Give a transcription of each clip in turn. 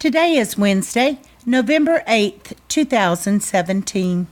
Today is Wednesday, November 8th, 2017.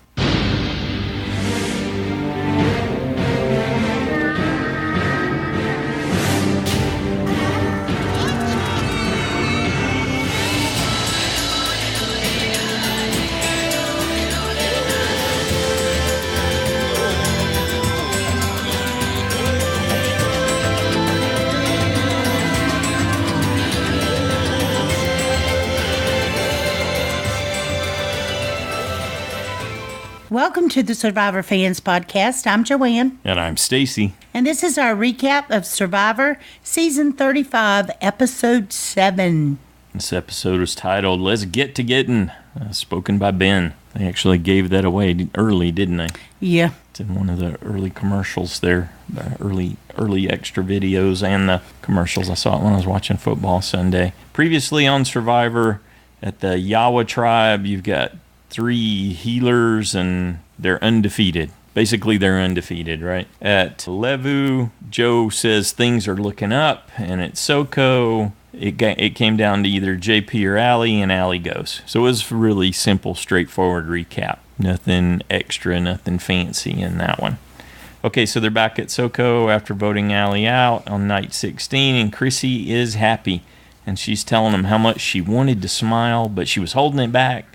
Welcome to the Survivor Fans Podcast. I'm Joanne. And I'm Stacy. And this is our recap of Survivor Season 35, Episode 7. This episode was titled, Let's Get to Getting, spoken by Ben. They actually gave that away early, didn't they? Yeah. It's in one of the early commercials there, the early extra videos and the commercials. I saw it when I was watching football Sunday. Previously on Survivor, at the Yawa tribe, you've got 3 healers, and they're undefeated. Basically, they're undefeated, right? At Levu, Joe says things are looking up, and at Soko, it came down to either JP or Allie, and Allie goes. So it was a really simple, straightforward recap. Nothing extra, nothing fancy in that one. Okay, so they're back at Soko after voting Allie out on night 16, and Chrissy is happy, and she's telling them how much she wanted to smile, but she was holding it back.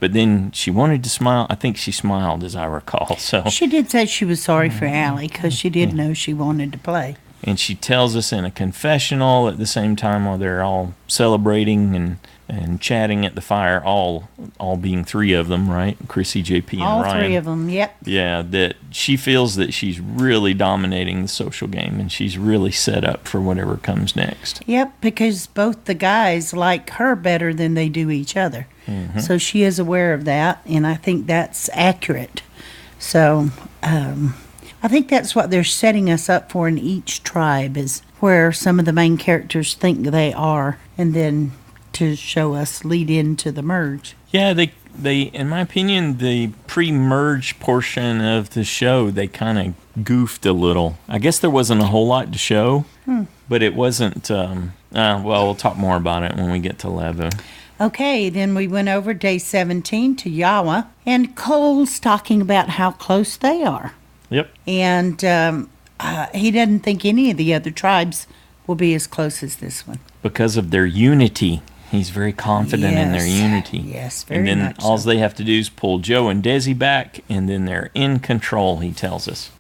But then she wanted to smile. I think she smiled, as I recall. So she did say she was sorry for Allie because she did know she wanted to play. And she tells us in a confessional at the same time while they're all celebrating and chatting at the fire, all being 3 of them, right? Chrissy, JP, and all Ryan. All 3 of them, yep. Yeah, that she feels that she's really dominating the social game and she's really set up for whatever comes next. Yep, because both the guys like her better than they do each other. Mm-hmm. So she is aware of that, and I think that's accurate. So I think that's what they're setting us up for in each tribe, is where some of the main characters think they are, and then to show us lead into the merge. Yeah, they in my opinion, the pre-merge portion of the show, they kind of goofed a little. I guess there wasn't a whole lot to show, but it wasn't, well, we'll talk more about it when we get to Levu. Okay, then we went over day 17 to Yawa, and Cole's talking about how close they are. Yep. And he doesn't think any of the other tribes will be as close as this one. Because of their unity. He's very confident in their unity. Yes, very much. And then all they have to do is pull Joe and Desi back, and then they're in control, he tells us.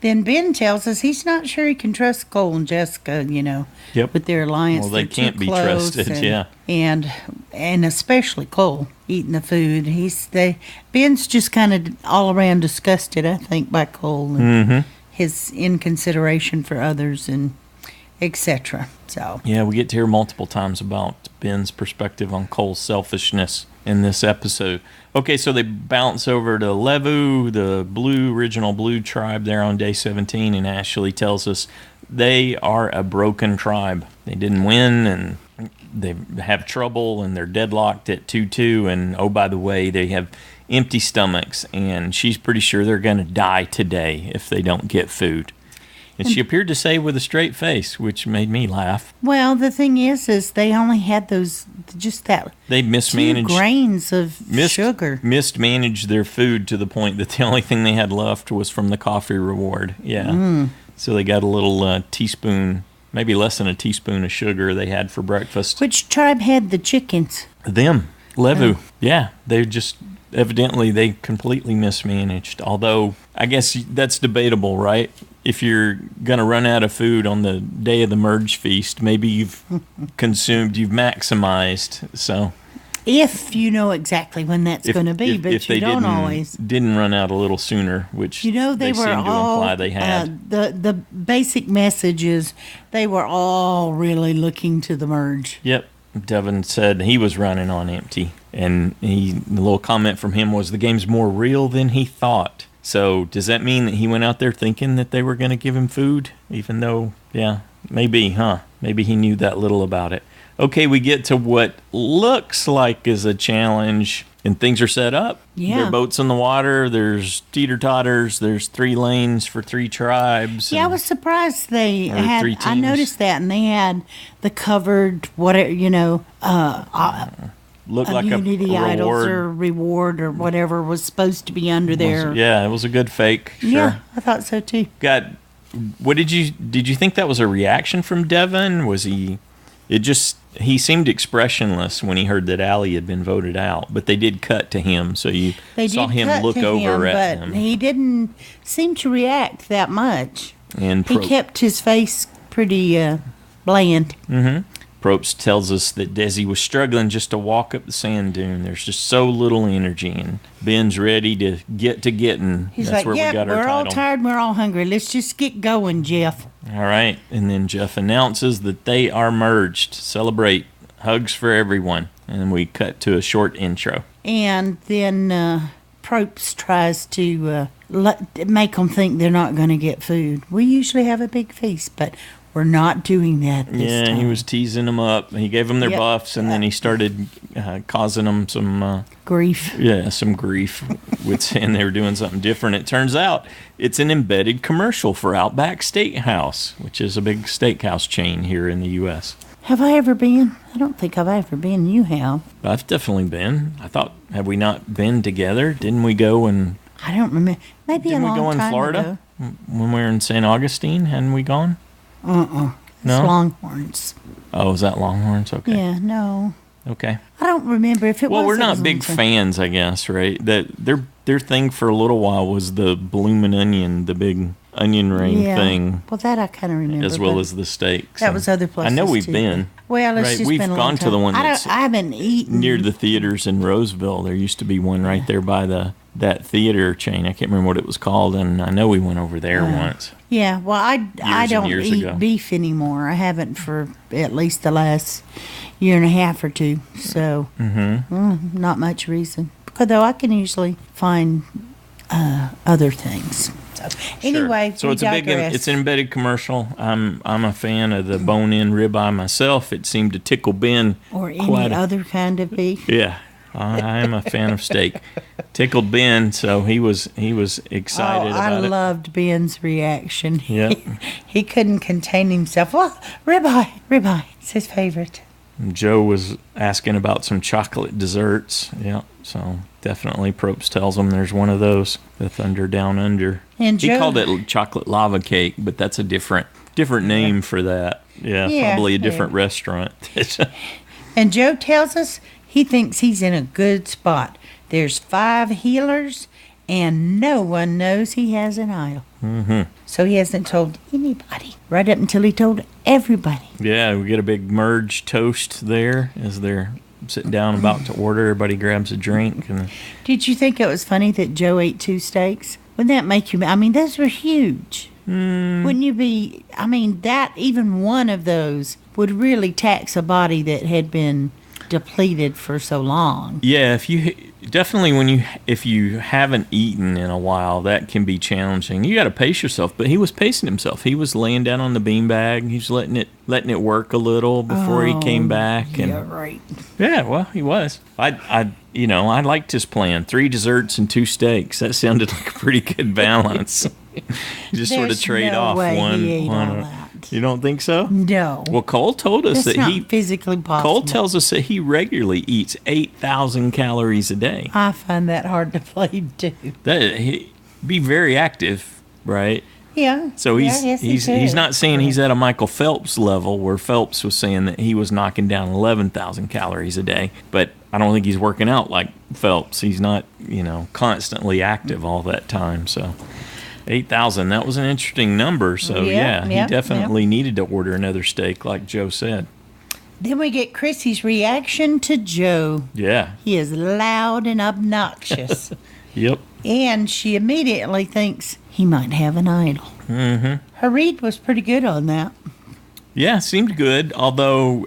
Then Ben tells us he's not sure he can trust Cole and Jessica, with their alliance. Well, they can't be trusted, And especially Cole eating the food. Ben's just kind of all around disgusted, I think, by Cole and his inconsideration for others and etc. So yeah, we get to hear multiple times about Ben's perspective on Cole's selfishness in this episode. Okay, so they bounce over to Levu, the original blue tribe there on day 17, and Ashley tells us they are a broken tribe. They didn't win, and they have trouble, and they're deadlocked at 2-2, and oh, by the way, they have empty stomachs, and she's pretty sure they're going to die today if they don't get food. And she appeared to say with a straight face, which made me laugh. Well, the thing is they only had they mismanaged 2 grains of sugar. Mismanaged their food to the point that the only thing they had left was from the coffee reward. Yeah. So they got a little teaspoon, maybe less than a teaspoon of sugar they had for breakfast. Which tribe had the chickens? Them. Levu. Oh. Yeah. They just... Evidently, they completely mismanaged. Although, I guess that's debatable, right? If you're going to run out of food on the day of the merge feast, maybe you've maximized. So, if you know exactly when that's going to be, but you don't always. Didn't run out a little sooner, which they were seem to imply they had. The basic message is they were all really looking to the merge. Yep. Devon said he was running on empty. And the little comment from him was the game's more real than he thought. So does that mean that he went out there thinking that they were going to give him food? Even though, yeah, maybe, huh? Maybe he knew that little about it. okay, we get to what looks like is a challenge, and things are set up. Yeah. There are boats in the water. There's teeter-totters. There's 3 lanes for 3 tribes. Yeah, I was surprised they Or had. 3 I teams. noticed that, and they had the covered whatever Looked like a immunity idols reward. or reward or whatever was supposed to be under there. Yeah, it was a good fake. Sure. Yeah, I thought so too. What did you think that was a reaction from Devon? Was he? He seemed expressionless when he heard that Allie had been voted out, but they did cut to him, so you saw him look over at him. But he didn't seem to react that much. And He kept his face pretty bland. Probst tells us that Desi was struggling just to walk up the sand dune. There's just so little energy, and Ben's ready to get to getting. He's That's like, where we "Yep, got our we're all title. tired, we're all hungry. Let's just get going, Jeff." All right, and then Jeff announces that they are merged. Celebrate. Hugs for everyone. And we cut to a short intro. And then Probst tries to make them think they're not going to get food. We usually have a big feast, but we're not doing that this time. He was teasing them up. He gave them their Yep. buffs, and then he started causing them some grief. Yeah, some grief with saying they were doing something different. It turns out it's an embedded commercial for Outback Steakhouse, which is a big steakhouse chain here in the U.S. Have I ever been? I don't think I've ever been. You have. I've definitely been. I thought, have we not been together? Didn't we go and... I don't remember. Maybe Didn't a long we go in time Florida ago. when we were in St. Augustine? Hadn't we gone? It's No? Longhorns. Oh, is that Longhorns? Okay. Yeah, no. Okay. I don't remember if it was. Well, we're it not was big on some- fans, I guess, right? That their thing for a little while was the bloomin' onion, the big onion ring Yeah. thing, Well, that I kind of remember. as well but as the steaks. that was other places. I know we've too. been. Well, it's Right, just we've been a gone long to the time. one that's I haven't eaten near the theaters in Roseville. There used to be one right there by that theater chain. I can't remember what it was called, and I know we went over there once. Yeah, well, I and don't years eat ago. beef anymore. I haven't for at least the last year and a half or two. So, not much reason. Although I can usually find other things. So, anyway, so we it's a big, digress. it's an embedded commercial. I'm a fan of the bone-in ribeye myself. It seemed to tickle Ben or quite any a- other kind of beef. Yeah, I am a fan of steak. Tickled Ben, so he was excited I about it. loved Ben's reaction. Yep. He couldn't contain himself. Well, ribeye. It's his favorite. Joe was asking about some chocolate desserts. Yeah, so definitely Probst tells him there's one of those, the Thunder Down Under. And He Joe- called it chocolate lava cake, but that's a different name for that. Yeah, probably a different restaurant. And Joe tells us he thinks he's in a good spot. There's 5 healers, and no one knows he has an idol. So he hasn't told anybody, right up until he told everybody. Yeah, we get a big merge toast there as they're sitting down about to order. Everybody grabs a drink. And Did you think it was funny that Joe ate 2 steaks? Wouldn't that make you... I mean, those were huge. Wouldn't you be... I mean, that even one of those would really tax a body that had been depleted for so long. yeah, if you haven't eaten in a while, that can be challenging. You got to pace yourself, but he was pacing himself. He was laying down on the beanbag. He was letting it work a little before he came back. And Yeah, right. yeah, well, he was. I liked his plan. 3 desserts and 2 steaks. That sounded like a pretty good balance. You just sort of There's trade no off way one. he ate all one. that. You don't think so? No. Well, Cole told us That's that not he physically possible. Cole tells us that he regularly eats 8,000 calories a day. I find that hard to believe, too. He'd be very active, right? Yeah. So yeah, yes, he he's could. not saying he's at a Michael Phelps level, where Phelps was saying that he was knocking down 11,000 calories a day. But I don't think he's working out like Phelps. He's not, constantly active all that time. So 8,000, that was an interesting number. So Yeah, he definitely needed to order another steak, like Joe said. Then we get Chrissy's reaction to Joe. Yeah. He is loud and obnoxious. Yep. And she immediately thinks he might have an idol. Mm-hmm. Her read was pretty good on that. Yeah, seemed good. Although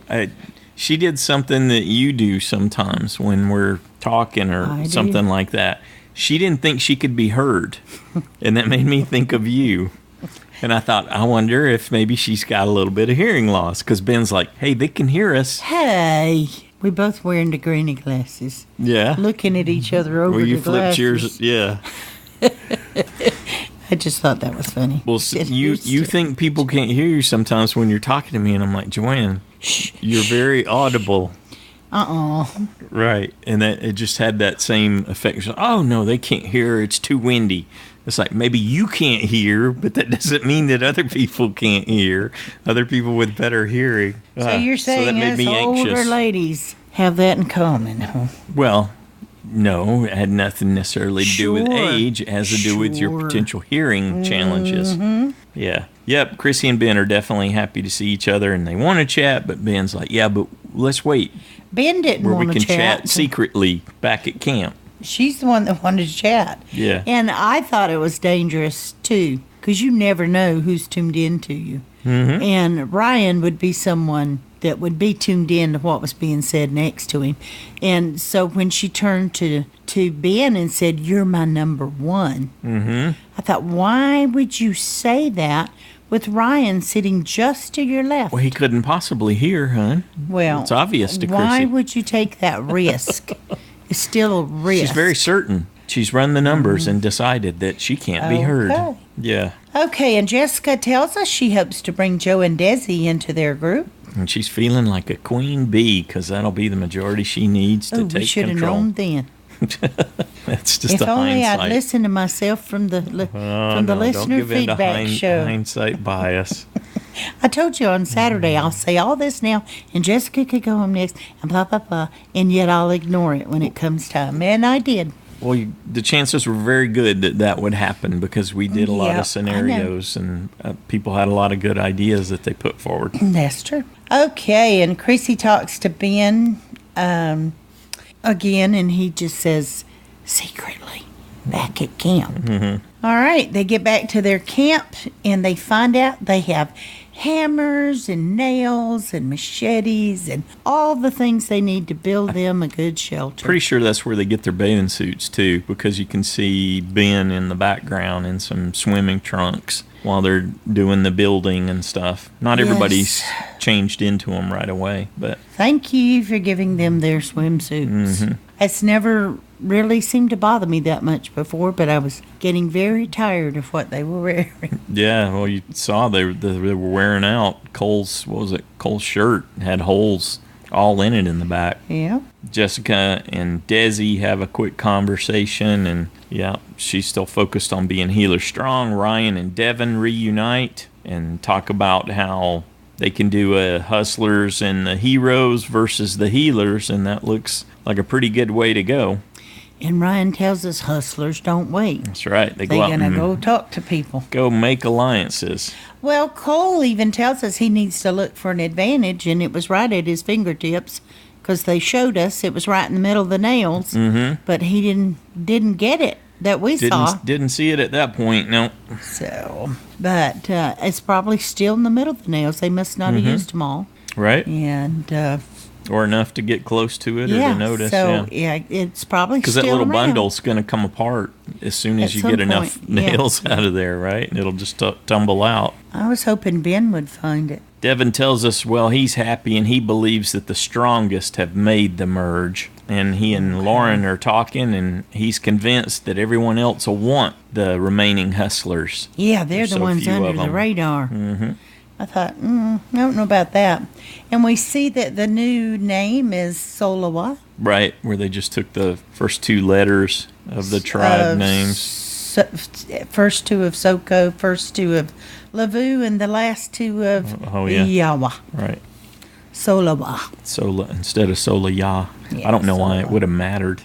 she did something that you do sometimes when we're talking or I do. something like that. She didn't think she could be heard, and that made me think of you. And I thought, I wonder if maybe she's got a little bit of hearing loss, because Ben's like, hey, they can hear us. Hey, we both wearing the granny glasses. Yeah. Looking at each other over you the flipped glasses. yours. Yeah. I just thought that was funny. Well, you think people can't hear you sometimes when you're talking to me, and I'm like, Joanne, you're very audible. Right. And that it just had that same effect. Oh, no, they can't hear. It's too windy. It's like, maybe you can't hear, but that doesn't mean that other people can't hear. Other people with better hearing. So you're saying that made us me older anxious. Ladies have that in common, huh? Well, no, it had nothing necessarily to do with age. It has to do with your potential hearing challenges. Yeah. Yep, Chrissy and Ben are definitely happy to see each other, and they want to chat, but Ben's like, yeah, but let's wait. Ben didn't where want we to can chat. chat secretly back at camp. She's the one that wanted to chat. Yeah. And I thought it was dangerous, too, because you never know who's tuned in to you. Mm-hmm. And Ryan would be someone that would be tuned in to what was being said next to him. And so when she turned to Ben and said, you're my number one, I thought, why would you say that with Ryan sitting just to your left? Well, he couldn't possibly hear, hon. Well, it's obvious to Chrissy. Why would you take that risk? It's still a risk. She's very certain. She's run the numbers and decided that she can't be heard. Yeah. Okay, and Jessica tells us she hopes to bring Joe and Desi into their group. And she's feeling like a queen bee, because that'll be the majority she needs to take control. We should have known then. That's just if a only hindsight. I'd listened to myself from the listener feedback show. Hindsight bias. I told you on Saturday I'll say all this now, and Jessica could go home next, and blah, blah, blah, and yet I'll ignore it when it comes time. And I did. Well, the chances were very good that would happen, because we did a lot of scenarios, and people had a lot of good ideas that they put forward. That's true. Okay, and Chrissy talks to Ben again, and he just says, secretly, back at camp. Mm-hmm. All right, they get back to their camp, and they find out they have hammers and nails and machetes and all the things they need to build them a good shelter. Pretty sure that's where they get their bathing suits, too, because you can see Ben in the background in some swimming trunks while they're doing the building and stuff. Not everybody's changed into them right away, but... Thank you for giving them their swimsuits. Mm-hmm. It's never really seemed to bother me that much before, but I was getting very tired of what they were wearing. Yeah, well, you saw they were wearing out. Cole's shirt had holes all in it in the back. Yeah. Jessica and Desi have a quick conversation, and she's still focused on being healer strong. Ryan and Devon reunite and talk about how they can do a hustlers and the heroes versus the healers, and that looks like a pretty good way to go. And Ryan tells us hustlers don't wait. That's right. They're going to go talk to people. Go make alliances. Well, Cole even tells us he needs to look for an advantage, and it was right at his fingertips, because they showed us it was right in the middle of the nails, but he didn't get it that we saw. Didn't see it at that point, no. So, but it's probably still in the middle of the nails. They must not have used them all. Right. And... or enough to get close to it or to notice. So, it's probably still because that little around. bundle's going to come apart as soon as you get enough nails out of there, right? And it'll just tumble out. I was hoping Ben would find it. Devon tells us, he's happy and he believes that the strongest have made the merge. And he and Lauren are talking, and he's convinced that everyone else will want the remaining hustlers. Yeah, they're the ones under the radar. Mm-hmm. I thought, I don't know about that. And we see that the new name is Solewa. Right, where they just took the first two letters of the tribe names. First two of Soko, first two of Lavu, and the last two of Yawa. Right. Solewa. Instead of Soleya. Yeah, I don't know why it would have mattered.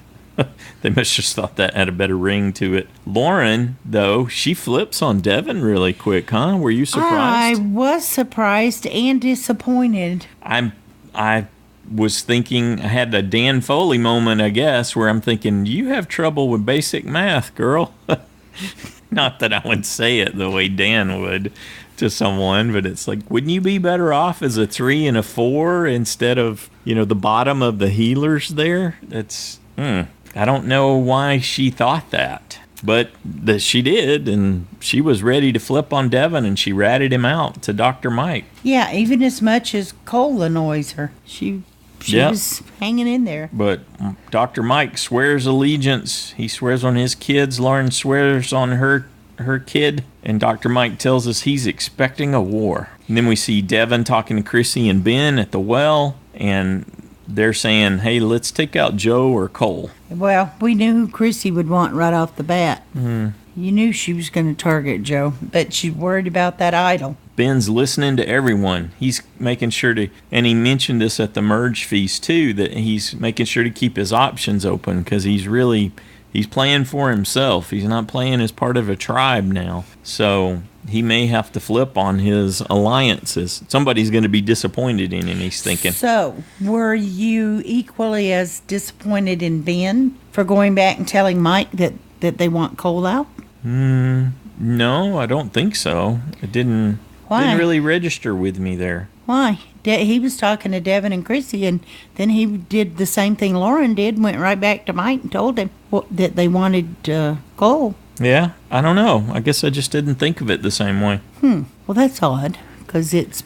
They must just thought that had a better ring to it. Lauren, though, she flips on Devon really quick, huh? Were you surprised? I was surprised and disappointed. I was thinking, I had a Dan Foley moment, I guess, where I'm thinking, you have trouble with basic math, girl. Not that I would say it the way Dan would to someone, but it's like, wouldn't you be better off as a 3 and a 4 instead of, the bottom of the healers there? That's... I don't know why she thought that. But she did, and she was ready to flip on Devon, and she ratted him out to Dr. Mike. Yeah, even as much as Cole annoys her. She was hanging in there. But Dr. Mike swears allegiance. He swears on his kids. Lauren swears on her kid. And Dr. Mike tells us he's expecting a war. And then we see Devon talking to Chrissy and Ben at the well, and they're saying, hey, let's take out Joe or Cole. Well, we knew who Chrissy would want right off the bat. Mm-hmm. You knew she was going to target Joe, but she's worried about that idol. Ben's listening to everyone. He's making sure to, and he mentioned this at the merge feast too, that he's making sure to keep his options open because he's playing for himself. He's not playing as part of a tribe now. So he may have to flip on his alliances. Somebody's going to be disappointed in him, he's thinking. So, were you equally as disappointed in Ben for going back and telling Mike that they want Cole out? No, I don't think so. It didn't really register with me there. Why? He was talking to Devon and Chrissy, and then he did the same thing Lauren did, went right back to Mike and told him that they wanted Cole. Yeah, I don't know. I guess I just didn't think of it the same way. Well, that's odd, because it's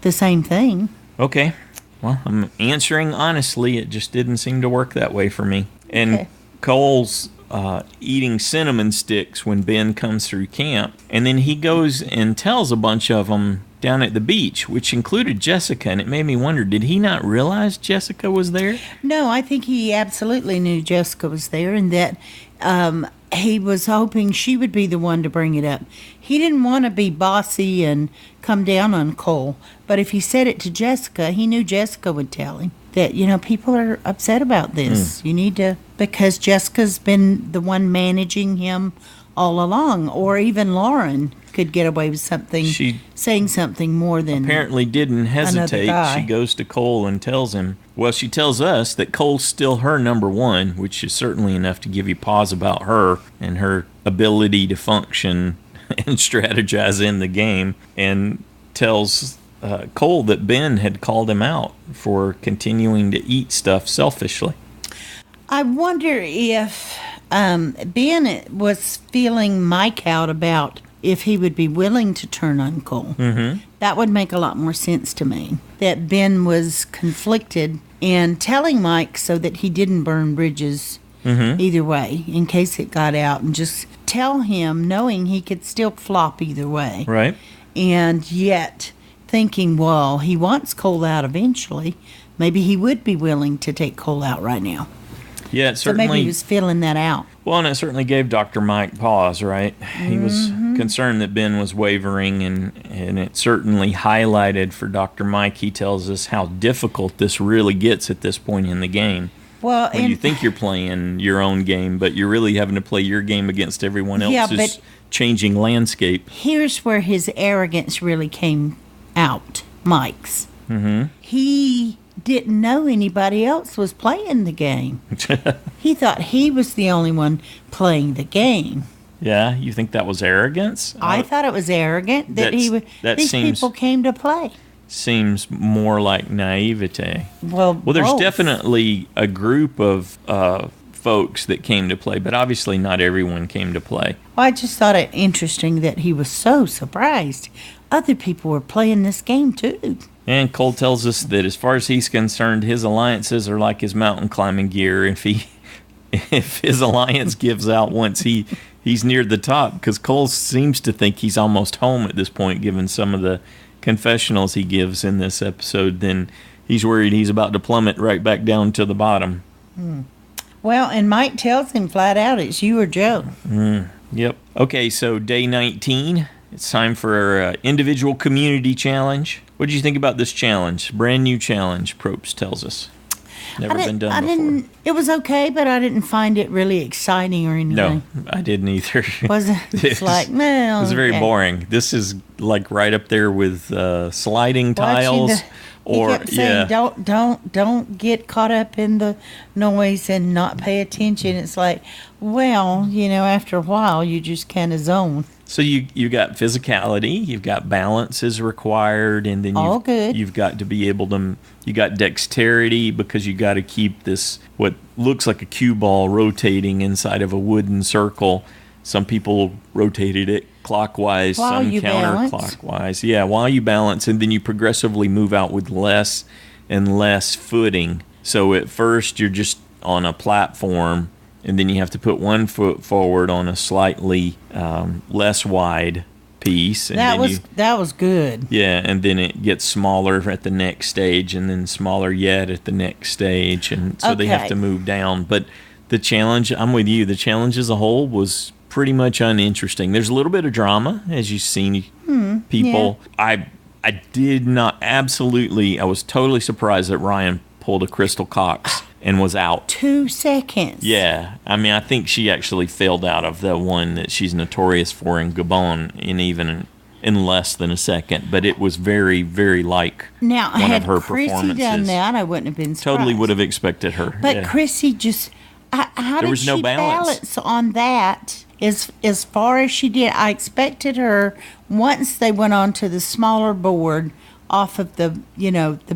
the same thing. Okay. Well, I'm answering honestly. It just didn't seem to work that way for me. And Cole's eating cinnamon sticks when Ben comes through camp. And then he goes and tells a bunch of them down at the beach, which included Jessica. And it made me wonder, did he not realize Jessica was there? No, I think he absolutely knew Jessica was there, and that he was hoping she would be the one to bring it up. He didn't want to be bossy and come down on Cole, but if he said it to Jessica, he knew Jessica would tell him that, people are upset about this. You need to, because Jessica's been the one managing him all along, or even Lauren could get away with something, saying something more than apparently didn't hesitate. Guy. She goes to Cole and tells him, well, she tells us that Cole's still her number one, which is certainly enough to give you pause about her and her ability to function and strategize in the game, and tells Cole that Ben had called him out for continuing to eat stuff selfishly. I wonder if Ben was feeling Mike out about if he would be willing to turn on Cole. Mm-hmm. That would make a lot more sense to me. That Ben was conflicted and telling Mike so that he didn't burn bridges either way in case it got out, and just tell him knowing he could still flop either way. Right. And yet thinking, well, he wants Cole out eventually. Maybe he would be willing to take Cole out right now. Yeah, it certainly. So maybe he was feeling that out. Well, and it certainly gave Dr. Mike pause, right? He was concerned that Ben was wavering, and it certainly highlighted for Dr. Mike. He tells us how difficult this really gets at this point in the game. Well, when you think you're playing your own game, but you're really having to play your game against everyone else's changing landscape. Here's where his arrogance really came out, Mike's. Mm-hmm. He didn't know anybody else was playing the game. He thought he was the only one playing the game. Yeah, you think that was arrogance? I thought it was arrogant that these people came to play. Seems more like naivete. Well, there's definitely a group of folks that came to play, but obviously not everyone came to play. Well, I just thought it interesting that he was so surprised. Other people were playing this game too. And Cole tells us that as far as he's concerned, his alliances are like his mountain climbing gear. If his alliance gives out once he's near the top, because Cole seems to think he's almost home at this point, given some of the confessionals he gives in this episode, then he's worried he's about to plummet right back down to the bottom. Well, and Mike tells him flat out, it's you or Joe. Yep. Okay, so day 19. It's time for an individual community challenge. What did you think about this challenge? Brand new challenge, Probst tells us. Never been done before. It was okay, but I didn't find it really exciting or anything. No, I didn't either. Was it? It's like, no. It was very boring. This is like right up there with sliding tiles. He kept saying, don't get caught up in the noise and not pay attention. It's like, well, after a while, you just kind of zone. So you got physicality, you've got balance is required, and then you've got to be able to, you got dexterity because you got to keep this, what looks like a cue ball rotating inside of a wooden circle. Some people rotated it clockwise, While some you balance. counterclockwise. Yeah, while you balance, and then you progressively move out with less and less footing. So at first you're just on a platform, and then you have to put one foot forward on a slightly less wide piece. And That was good. yeah, and then it gets smaller at the next stage, and then smaller yet at the next stage, and so they have Okay. to move down. But the challenge, I'm with you, the challenge as a whole was pretty much uninteresting. There's a little bit of drama, as you've seen people. I did not, absolutely, I was totally surprised that Ryan pulled a Crystal Cox and was out. 2 seconds. Yeah, I mean, I think she actually failed out of the one that she's notorious for in Gabon in less than a second. But it was very, very like Now, one had of her Chrissy performances. done that, I wouldn't have been surprised. Totally would have expected her. But yeah. Chrissy just, how did was she no balance. on that? As far as she did, I expected her, once they went on to the smaller board off of the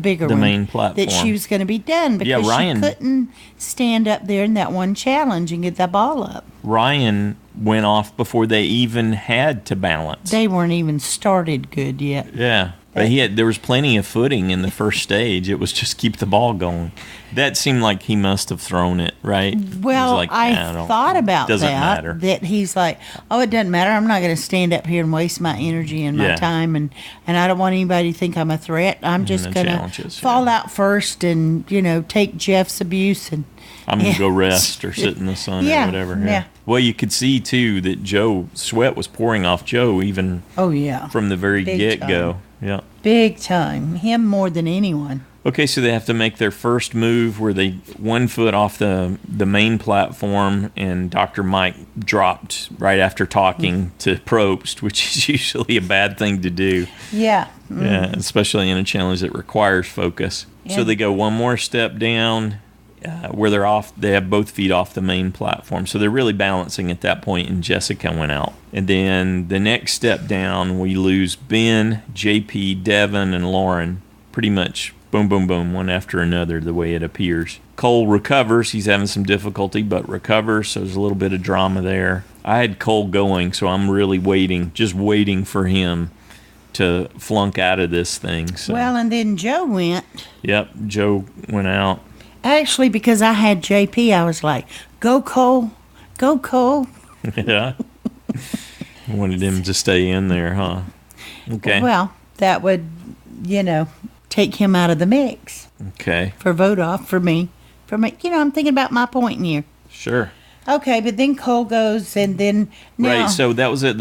bigger The one, main platform. that she was going to be done, because Ryan- she couldn't stand up there in that one challenge and get that ball up. Ryan went off before they even had to balance. They weren't even started good yet. Yeah. But there was plenty of footing in the first stage. It was just keep the ball going. That seemed like he must have thrown it, right? He was Well, like, I don't- thought about doesn't that. matter. That he's like, oh, it doesn't matter. I'm not going to stand up here and waste my energy and my Yeah. time, and I don't want anybody to think I'm a threat. I'm just the going to challenges, fall yeah. out first and take Jeff's abuse and. I'm going to Yeah. go rest or sit in the sun Yeah, or whatever. yeah. Well, you could see, too, that sweat was pouring off Joe even Oh yeah, from the very Big get-go. time. Yeah. big time. Him more than anyone. Okay, so they have to make their first move where they 1 foot off the main platform, and Dr. Mike dropped right after talking to Probst, which is usually a bad thing to do. Yeah. Yeah, especially in a challenge that requires focus. So Yeah. they go one more step down where they're off. They have both feet off the main platform. So they're really balancing at that point, and Jessica went out. And then the next step down, we lose Ben, JP, Devon, and Lauren. Pretty much boom, boom, boom, one after another, the way it appears. Cole recovers. He's having some difficulty, but recovers. So there's a little bit of drama there. I had Cole going, so I'm really just waiting for him to flunk out of this thing. So. Well, and then Joe went. Yep, Joe went out. Actually, because I had JP, I was like, "Go Cole, go Cole." Yeah. Wanted him to stay in there, huh? Okay. Well, that would, take him out of the mix Okay. for vote off for me. I'm thinking about my point in here. Sure. Okay, but then Cole goes, and then now, Right, so that was at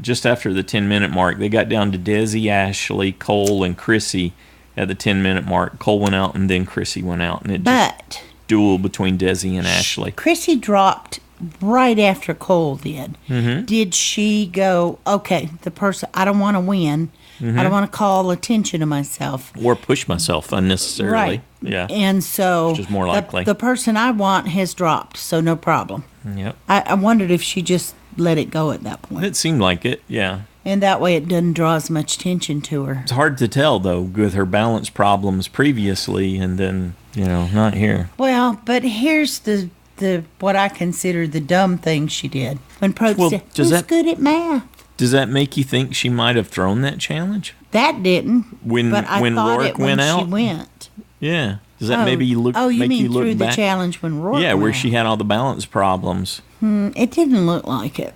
just after the 10-minute mark. They got down to Desi, Ashley, Cole, and Chrissy at the 10-minute mark. Cole went out, and then Chrissy went out, and it just but duel between Desi and Ashley. Chrissy dropped right after Cole did. Mm-hmm. Did she go, okay, the person, I don't want to win. Mm-hmm. I don't want to call attention to myself. Or push myself unnecessarily. Right. Yeah. And so Which is more likely. the person I want has dropped, so no problem. Yep. I wondered if she just let it go at that point. It seemed like it, yeah. And that way it doesn't draw as much attention to her. It's hard to tell, though, with her balance problems previously, and then, not here. Well, but here's the what I consider the dumb thing she did. When Probst said, does who's that- good at math? Does that make you think she might have thrown that challenge? That didn't. When but I thought Rourke it when went out? she went. Yeah. Does that maybe look Oh, you make mean you look through back? the challenge when Rourke Yeah, went where out. she had all the balance problems. It didn't look like it.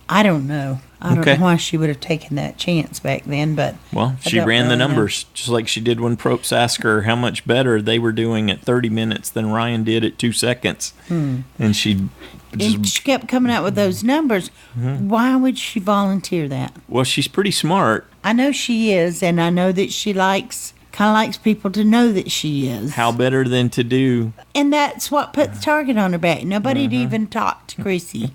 I don't know. I don't Okay. know why she would have taken that chance back then, but Well, I she don't ran the really know. numbers just like she did when Probst asked her how much better they were doing at 30 minutes than Ryan did at 2 seconds. And she And she kept coming out with those numbers. Mm-hmm. Why would she volunteer that? well, she's pretty smart. I know she is, and I know that she kind of likes people to know that she is. How better than to do? And that's what put the target on her back. Nobody'd Mm-hmm. even talked to Chrissy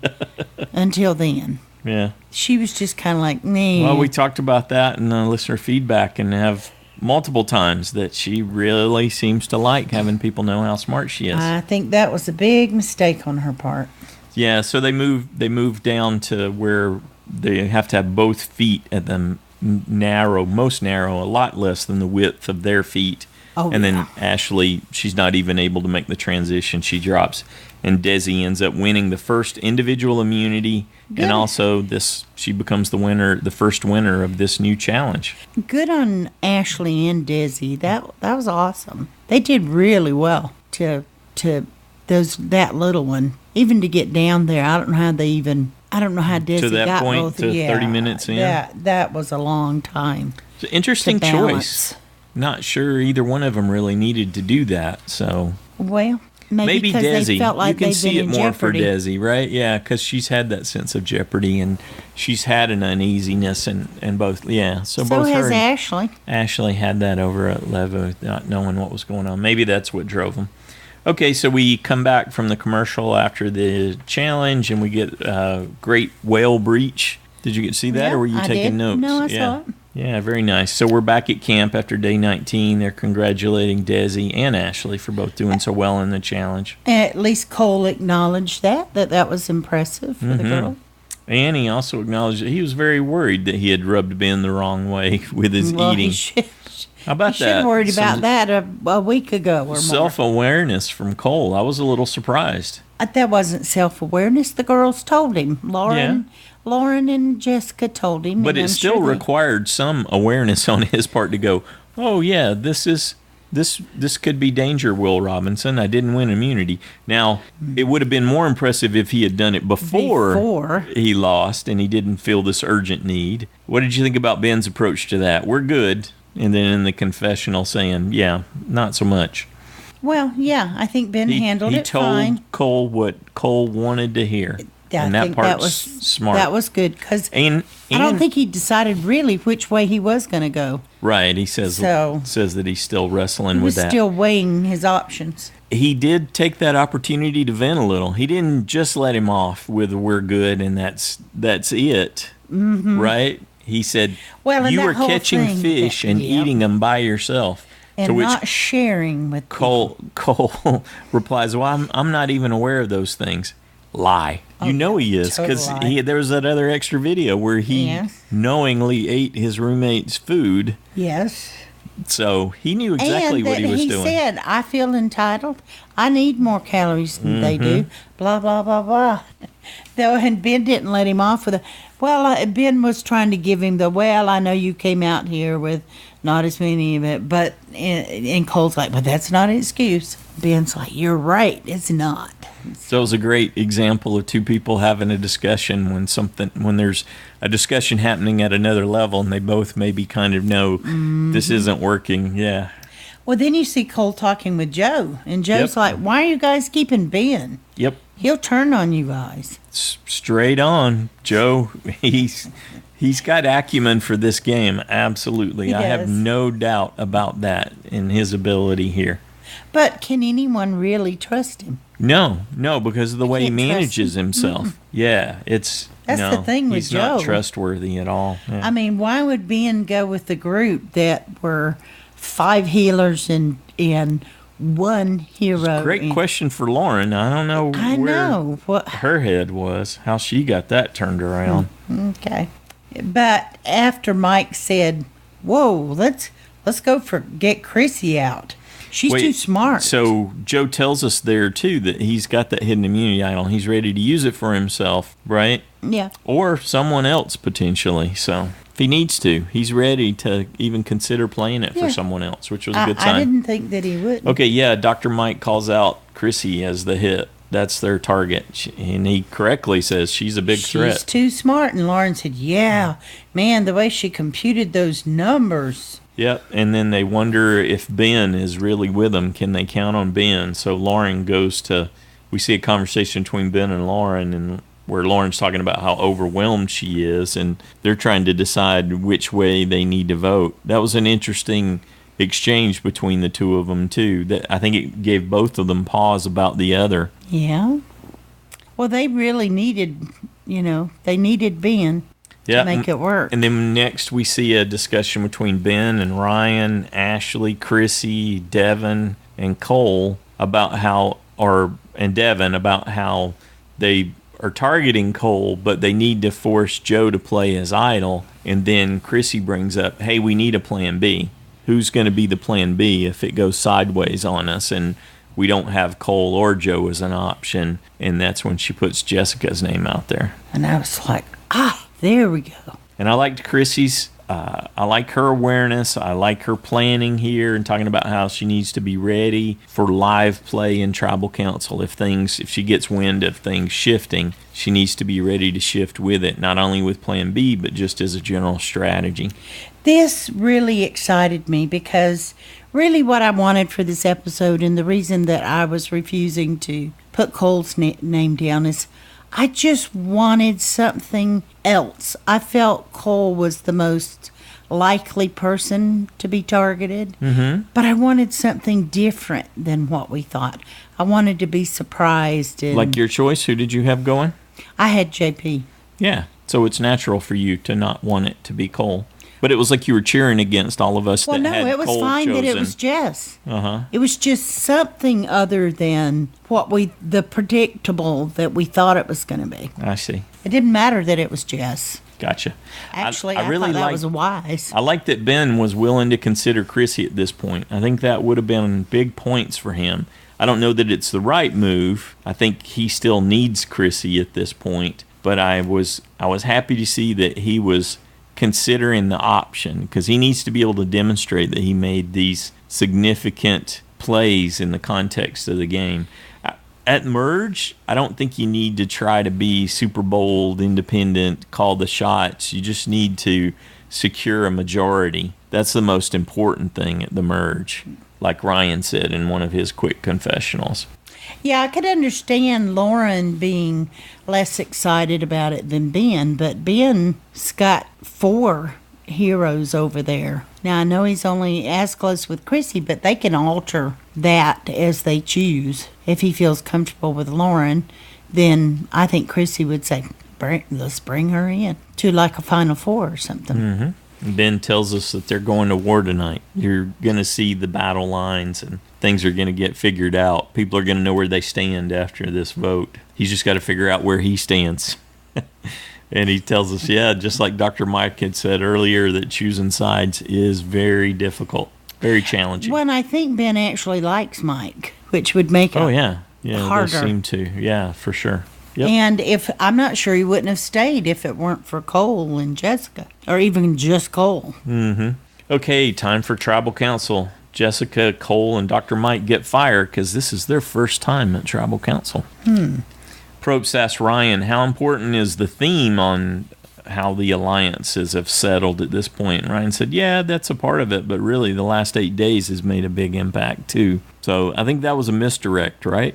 until then. Yeah. She was just kind of like, nah. Well, we talked about that in listener feedback and have multiple times that she really seems to like having people know how smart she is. I think that was a big mistake on her part. Yeah, so they move down to where they have to have both feet at the most narrow, a lot less than the width of their feet Oh, and yeah. then Ashley, she's not even able to make the transition. She drops. And Desi ends up winning the first individual immunity, Good. and also she becomes the first winner of this new challenge. Good on Ashley and Desi. That was awesome. They did really well to that little one. Even to get down there, I don't know how Desi To that got point, both. to 30 minutes in? That was a long time. It's an interesting to balance. choice. Not sure either one of them really needed to do that, so... Well, maybe because Desi. they felt like you can they'd see been it in more jeopardy. for Desi, right? Yeah, because she's had that sense of jeopardy, and she's had an uneasiness, and both. Yeah, so both has her and Ashley. Ashley had that over at Levo, not knowing what was going on. Maybe that's what drove them. Okay, so we come back from the commercial after the challenge, and we get great whale breach. Did you get to see that, Yeah, or were you I taking did. notes? No, I yeah. saw it. Yeah, very nice. So we're back at camp after day 19. They're congratulating Desi and Ashley for both doing so well in the challenge. At least Cole acknowledged that was impressive for the girl. And he also acknowledged that he was very worried that he had rubbed Ben the wrong way with his eating. How about he should have that? worried about that a week ago or more. Self-awareness from Cole. I was a little surprised. That wasn't self-awareness. The girls told him. Lauren and Jessica told him. But it still required some awareness on his part to go, oh, yeah, this could be danger, Will Robinson. I didn't win immunity. Now, it would have been more impressive if he had done it before he lost and he didn't feel this urgent need. What did you think about Ben's approach to that? We're good. And then in the confessional saying, yeah, not so much. Well, yeah, I think Ben handled it fine. He told Cole what Cole wanted to hear. And that part's smart. That was good because I don't think he decided really which way he was going to go. Right. He says that he's still wrestling with that. He was still weighing his options. He did take that opportunity to vent a little. He didn't just let him off with "we're good" and that's it. Mm-hmm. Right. He said, you were catching fish and eating them by yourself. And not sharing with Cole replies, well, I'm not even aware of those things. Lie. You know he is, because there was that other extra video where he knowingly ate his roommate's food. Yes. So he knew exactly what he was doing. He said, I feel entitled. I need more calories than they do. Blah, blah, blah, blah. And Ben didn't let him off with a... Well, Ben was trying to give him I know you came out here with not as many of it, but... And Cole's like, but that's not an excuse. Ben's like, you're right, it's not. So it was a great example of two people having a discussion when there's a discussion happening at another level and they both maybe kind of know this isn't working. Yeah. Well, then you see Cole talking with Joe, and Joe's like, why are you guys keeping Ben? Yep. He'll turn on you guys. Straight on. Joe, he's got acumen for this game, absolutely. I have no doubt about that in his ability here. But can anyone really trust him? No, because of the way he manages himself. Mm-hmm. Yeah, that's the thing with he's Joe. Not trustworthy at all. Yeah. I mean, why would Ben go with the group that were 5 healers and one hero? Great question for Lauren. I don't know what her head was, how she got that turned around. Okay. But after Mike said, whoa, let's go get Chrissy out. She's too smart. So Joe tells us there, too, that he's got that hidden immunity idol. He's ready to use it for himself, right? Yeah. Or someone else, potentially. So if he needs to, he's ready to even consider playing it for someone else, which was a good sign. I didn't think that he would. Okay, yeah, Dr. Mike calls out Chrissy as the hit. That's their target. And he correctly says she's a big threat. She's too smart. And Lauren said, yeah, man, the way she computed those numbers. Yep, and then they wonder if Ben is really with them. Can they count on Ben? So Lauren we see a conversation between Ben and Lauren, and where Lauren's talking about how overwhelmed she is, and they're trying to decide which way they need to vote. That was an interesting exchange between the two of them, too. That I think it gave both of them pause about the other. Yeah. Well, they really needed Ben. To make it work. And then next we see a discussion between Ben and Ryan, Ashley, Chrissy, Devon, and Cole and Devon about how they are targeting Cole, but they need to force Joe to play as idol. And then Chrissy brings up, hey, we need a plan B. who's going to be the plan B if it goes sideways on us and we don't have Cole or Joe as an option. And that's when she puts Jessica's name out there. And I was like, there we go. And I liked Chrissy's. I like her awareness. I like her planning here and talking about how she needs to be ready for live play in tribal council. If she gets wind of things shifting, she needs to be ready to shift with it, not only with plan B, but just as a general strategy. This really excited me because really what I wanted for this episode, and the reason that I was refusing to put Cole's name down, is I just wanted something else. I felt Cole was the most likely person to be targeted, but I wanted something different than what we thought. I wanted to be surprised. Like your choice, who did you have going? I had JP. Yeah, so it's natural for you to not want it to be Cole. But it was like you were cheering against all of us that had Cole chosen. Well, no, it was fine that it was Jess. It was just something other than the predictable that we thought it was going to be. I see. It didn't matter that it was Jess. Gotcha. Actually, I really thought that was wise. I like that Ben was willing to consider Chrissy at this point. I think that would have been big points for him. I don't know that it's the right move. I think he still needs Chrissy at this point. But I was happy to see that he was considering the option, because he needs to be able to demonstrate that he made these significant plays in the context of the game. At merge, I don't think you need to try to be super bold, independent, call the shots. You just need to secure a majority. That's the most important thing at the merge, like Ryan said in one of his quick confessionals. Yeah, I could understand Lauren being less excited about it than Ben, but Ben's got 4 heroes over there. Now, I know he's only as close with Chrissy, but they can alter that as they choose. If he feels comfortable with Lauren, then I think Chrissy would say, let's bring her in to like a Final Four or something. Ben tells us that they're going to war tonight. You're going to see the battle lines and things are going to get figured out. People are going to know where they stand after this vote. He's just got to figure out where he stands. And he tells us, just like Dr. Mike had said earlier, that choosing sides is very difficult, very challenging. Well, and I think Ben actually likes Mike, which would make it harder. They seem to. Yeah, for sure. Yep. And I'm not sure he wouldn't have stayed if it weren't for Cole and Jessica, or even just Cole. Okay, time for Tribal Council. Jessica, Cole, and Dr. Mike get fired because this is their first time at Tribal Council. Probst asked Ryan, how important is the theme on how the alliances have settled at this point? And Ryan said, that's a part of it, but really the last 8 days has made a big impact too. So I think that was a misdirect, right?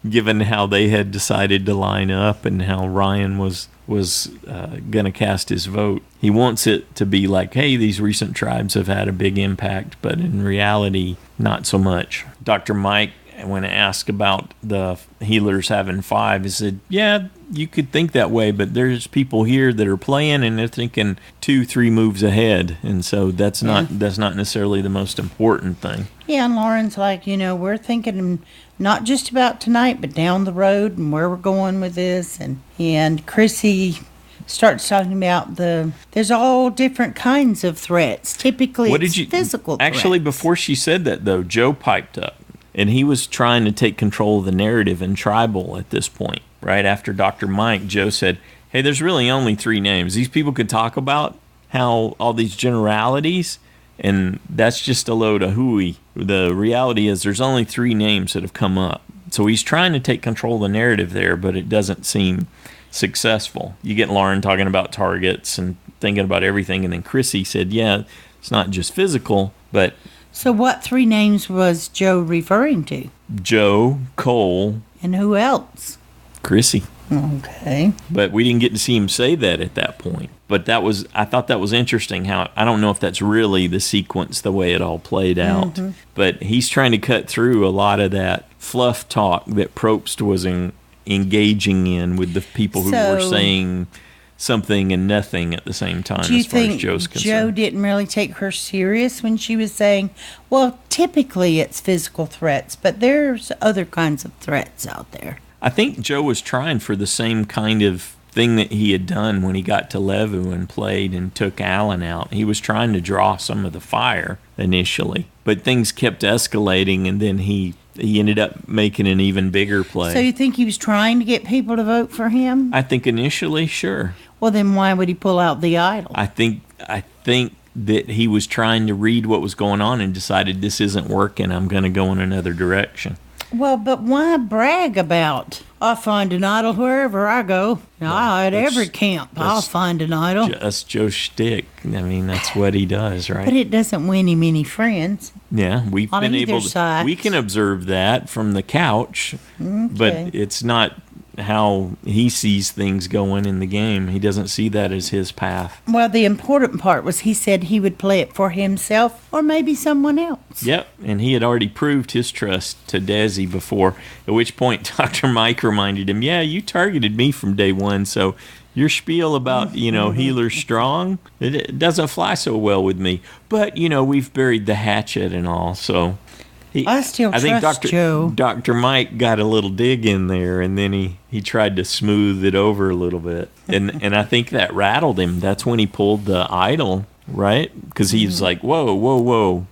Given how they had decided to line up and how Ryan was going to cast his vote. He wants it to be like, hey, these recent tribes have had a big impact, but in reality, not so much. Dr. Mike, when asked about the healers having 5, he said, you could think that way, but there's people here that are playing and they're thinking 2-3 moves ahead, and so that's not necessarily the most important thing. Yeah, and Lauren's like, we're thinking not just about tonight, but down the road and where we're going with this, and Chrissy starts talking about there's all different kinds of threats. Typically, physical threats. Actually, before she said that, though, Joe piped up, and he was trying to take control of the narrative in tribal at this point. Right after Dr. Mike, Joe said, hey, there's really only 3 names. These people could talk about how all these generalities, and that's just a load of hooey. The reality is there's only 3 names that have come up. So he's trying to take control of the narrative there, but it doesn't seem successful. You get Lauren talking about targets and thinking about everything, and then Chrissy said, it's not just physical, but... So what 3 names was Joe referring to? Joe, Cole... And who else? Chrissy. Okay. But we didn't get to see him say that at that point. But I thought that was interesting how, I don't know if that's really the sequence, the way it all played out. But he's trying to cut through a lot of that fluff talk that Probst was engaging in with the people who were saying something and nothing at the same time, as far as Joe's concerned. Do you think Joe didn't really take her serious when she was saying, well, typically it's physical threats, but there's other kinds of threats out there? I think Joe was trying for the same kind of thing that he had done when he got to Levu and played and took Allen out. He was trying to draw some of the fire initially, but things kept escalating, and then he ended up making an even bigger play. So you think he was trying to get people to vote for him? I think initially, sure. Well, then why would he pull out the idol? I think that he was trying to read what was going on and decided this isn't working. I'm going to go in another direction. Well, but why brag about, I find an idol wherever I go. Now, at every camp, I'll find an idol. That's Joe's shtick. I mean, that's what he does, right? But it doesn't win him any friends. Yeah, we've on been either able side. to. We can observe that from the couch, but it's not how he sees things going in the game. He doesn't see that as his path. Well, the important part was he said he would play it for himself or maybe someone else. Yep, and he had already proved his trust to Desi before, at which point Dr. Mike reminded him, yeah, you targeted me from day one, so your spiel about, healer strong, it doesn't fly so well with me. But, we've buried the hatchet and all, so... I think Joe. Dr. Mike got a little dig in there, and then he tried to smooth it over a little bit. And I think that rattled him. That's when he pulled the idol, right? Because he was like, whoa.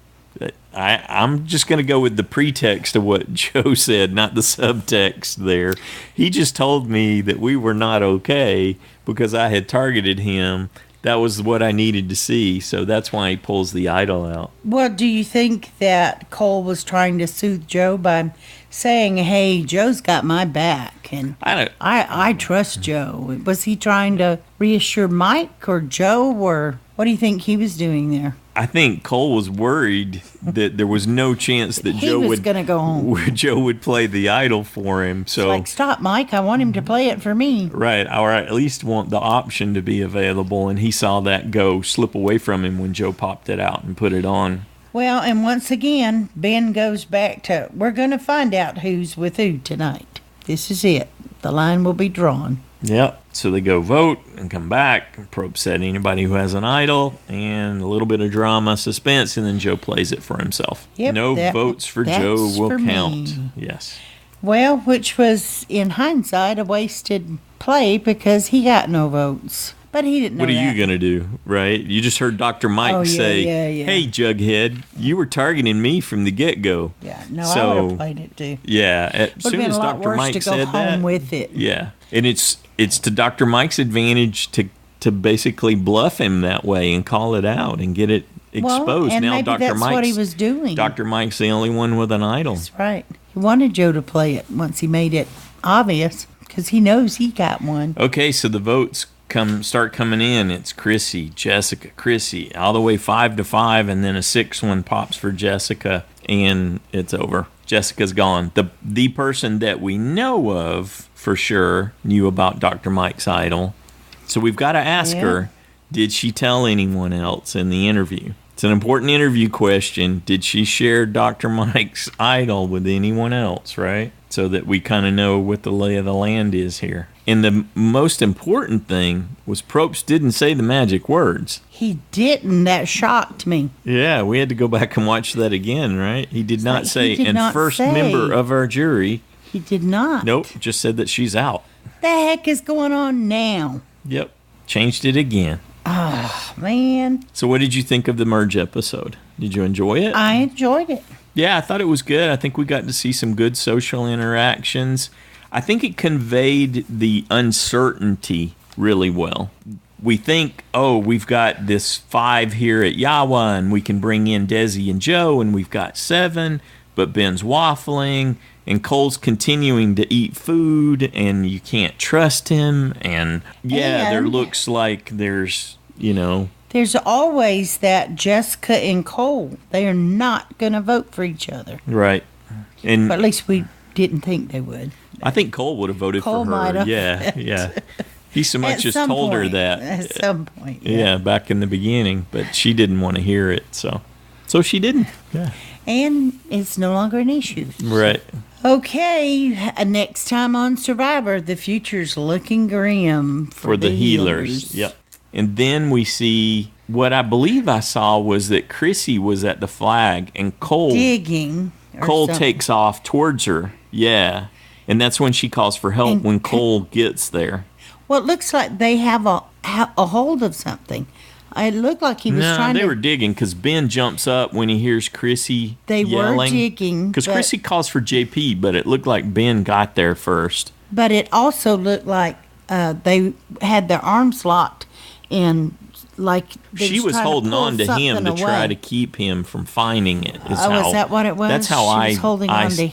I'm just going to go with the pretext of what Joe said, not the subtext there. He just told me that we were not okay because I had targeted him. That was what I needed to see, so that's why he pulls the idol out. Well, do you think that Cole was trying to soothe Joe by saying, hey, Joe's got my back, and I trust Joe? Was he trying to reassure Mike or Joe, or what do you think he was doing there? I think Cole was worried that there was no chance that Joe was going to go home. Joe would play the idol for him. So, it's like, stop, Mike. I want him to play it for me. Right. Or I at least want the option to be available. And he saw that slip away from him when Joe popped it out and put it on. Well, and once again, Ben goes back to, we're going to find out who's with who tonight. This is it. The line will be drawn. Yep. So they go vote and come back. Probe said anybody who has an idol, and a little bit of drama, suspense, and then Joe plays it for himself. Yep, no votes for Joe will count. Me. Yes. Well, which was, in hindsight, a wasted play because he got no votes. But he didn't know What are that. you going to do, right? You just heard Dr. Mike say, hey, Jughead, you were targeting me from the get-go. Yeah, no, I would have played it too. Yeah, as soon as Dr. Mike said that. With it. Yeah, and it's to Dr. Mike's advantage to basically bluff him that way and call it out and get it exposed. Well, and now maybe Dr. that's Mike's what he was doing. Dr. Mike's the only one with an idol. That's right. He wanted Joe to play it once he made it obvious because he knows he got one. Okay, so the votes start coming in. It's Chrissy, Jessica, Chrissy, all the way 5-5, and then a 6-1 pops for Jessica, and it's over. Jessica's gone. The person that we know of for sure knew about Dr. Mike's idol, so we've got to ask her, did she tell anyone else in the interview? It's an important interview question. Did she share Dr. Mike's idol with anyone else, right? So that we kind of know what the lay of the land is here. And the most important thing was Probst didn't say the magic words. He didn't. That shocked me. Yeah, we had to go back and watch that again, right? He did not say, and first member of our jury. He did not. Nope, just said that she's out. The heck is going on now? Yep, changed it again. Oh, man. So what did you think of the merge episode? Did you enjoy it? I enjoyed it. Yeah, I thought it was good. I think we got to see some good social interactions. I think it conveyed the uncertainty really well. We think, we've got this 5 here at Yawa, and we can bring in Desi and Joe, and we've got 7, but Ben's waffling, and Cole's continuing to eat food, and you can't trust him, and there looks like there's, There's always that Jessica and Cole. They are not going to vote for each other. Right. And but at least we didn't think they would. I think Cole would have voted Cole for her. Might have. Yeah. He so much as told her that. At some point. Yeah, back in the beginning, but she didn't want to hear it, so she didn't. Yeah. And it's no longer an issue. Right. Okay, next time on Survivor, the future's looking grim for the healers. Yep. And then we see what I believe I saw was that Chrissy was at the flag and Cole digging. Cole takes off towards her. Yeah. And that's when she calls for help when Cole gets there. Well, it looks like they have a hold of something. It looked like he was trying to... No, they were digging because Ben jumps up when he hears Chrissy They yelling. were digging. Because Chrissy calls for JP, but it looked like Ben got there first. But it also looked like they had their arms locked and like... She was holding on to him to try to keep him from finding it. Is that what it was? That's how I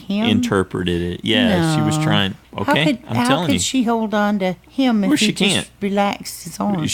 interpreted it. Yeah, no. She was trying... Okay, I'm telling you. How could she hold on to him if he just relaxed his arms?